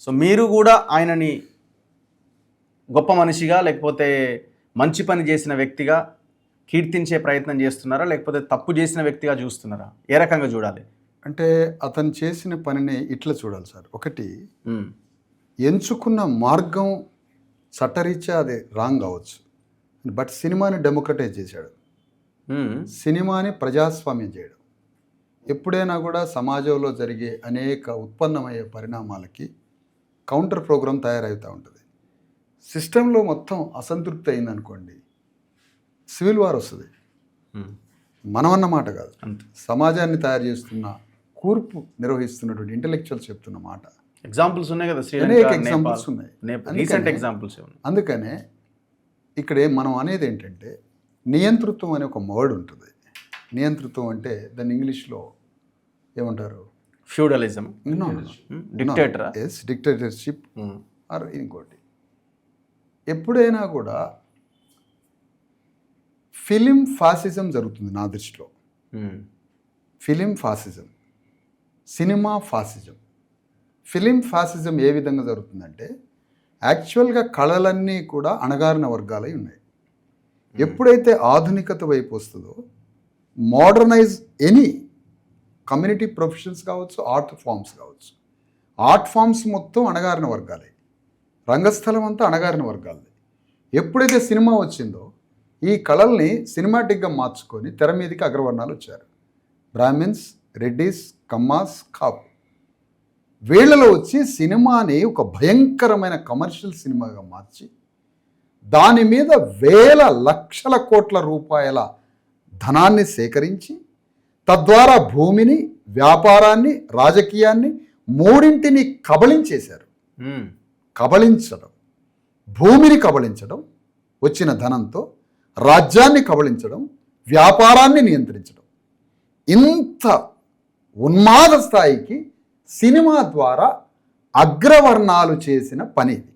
So మీరు కూడా ఆయనని గొప్ప మనిషిగా లేకపోతే మంచి పని చేసిన వ్యక్తిగా కీర్తించే ప్రయత్నం చేస్తున్నారా, లేకపోతే తప్పు చేసిన వ్యక్తిగా చూస్తున్నారా? ఏ రకంగా చూడాలి? అంటే అతను చేసిన పనిని ఇట్లా చూడాలి సార్. ఒకటి, ఎంచుకున్న మార్గం చట్టరీత్యా అది రాంగ్ కావచ్చు, బట్ సినిమాని డెమోక్రటైజ్ చేశాడు, సినిమాని ప్రజాస్వామ్యం చేయడం. ఎప్పుడైనా కూడా సమాజంలో జరిగే అనేక ఉత్పన్నమయ్యే పరిణామాలకి కౌంటర్ ప్రోగ్రామ్ తయారవుతూ ఉంటుంది. సిస్టంలో మొత్తం అసంతృప్తి అయిందనుకోండి, సివిల్ వార్ వస్తుంది. మనం అన్నమాట కాదు, సమాజాన్ని తయారు చేస్తున్న కూర్పు నిర్వహిస్తున్నటువంటి ఇంటెలెక్చువల్స్ చెప్తున్న మాట. ఎగ్జాంపుల్స్ ఉన్నాయి కదా, అనేక ఎగ్జాంపుల్స్ ఉన్నాయి. Recent examples. అందుకనే ఇక్కడే మనం అనేది ఏంటంటే, నియంతృత్వం అనే ఒక వర్డ్ ఉంటుంది. నియంతృత్వం అంటే దాన్ని ఇంగ్లీష్లో ఏమంటారు? Feudalism, dictator. Yes, dictatorship or ఇంకోటి. ఎప్పుడైనా కూడా ఫిలిం ఫాసిజం జరుగుతుంది నా దృష్టిలో. Film fascism, cinema fascism. Film fascism ఏ విధంగా జరుగుతుందంటే, యాక్చువల్గా కళలన్నీ కూడా అణగారిన వర్గాలై ఉన్నాయి. ఎప్పుడైతే ఆధునికత వైపు వస్తుందో, మోడర్నైజ్ ఎనీ కమ్యూనిటీ ప్రొఫెషన్స్ కావచ్చు, ఆర్ట్ ఫామ్స్ కావచ్చు, ఆర్ట్ ఫామ్స్ మొత్తం అణగారిన వర్గాలే, రంగస్థలం అంతా అణగారిన వర్గాలే. ఎప్పుడైతే సినిమా వచ్చిందో, ఈ కళల్ని సినిమాటిక్గా మార్చుకొని తెర మీదకి అగ్రవర్ణాలు వచ్చారు. బ్రాహ్మిన్స్, రెడ్డిస్, కమ్మాస్, కాపు. వీళ్ళలో వచ్చి సినిమాని ఒక భయంకరమైన కమర్షియల్ సినిమాగా మార్చి దాని మీద వేల లక్షల కోట్ల రూపాయల ధనాన్ని సేకరించి, తద్వారా భూమిని, వ్యాపారాన్ని, రాజకీయాన్ని మూడింటిని కబళించేశారు. కబళించడం, భూమిని కబళించడం, వచ్చిన ధనంతో రాజ్యాన్ని కబళించడం, వ్యాపారాన్ని నియంత్రించడం. ఇంత ఉన్మాద స్థాయికి సినిమా ద్వారా అగ్రవర్ణాలు చేసిన పని ఇది.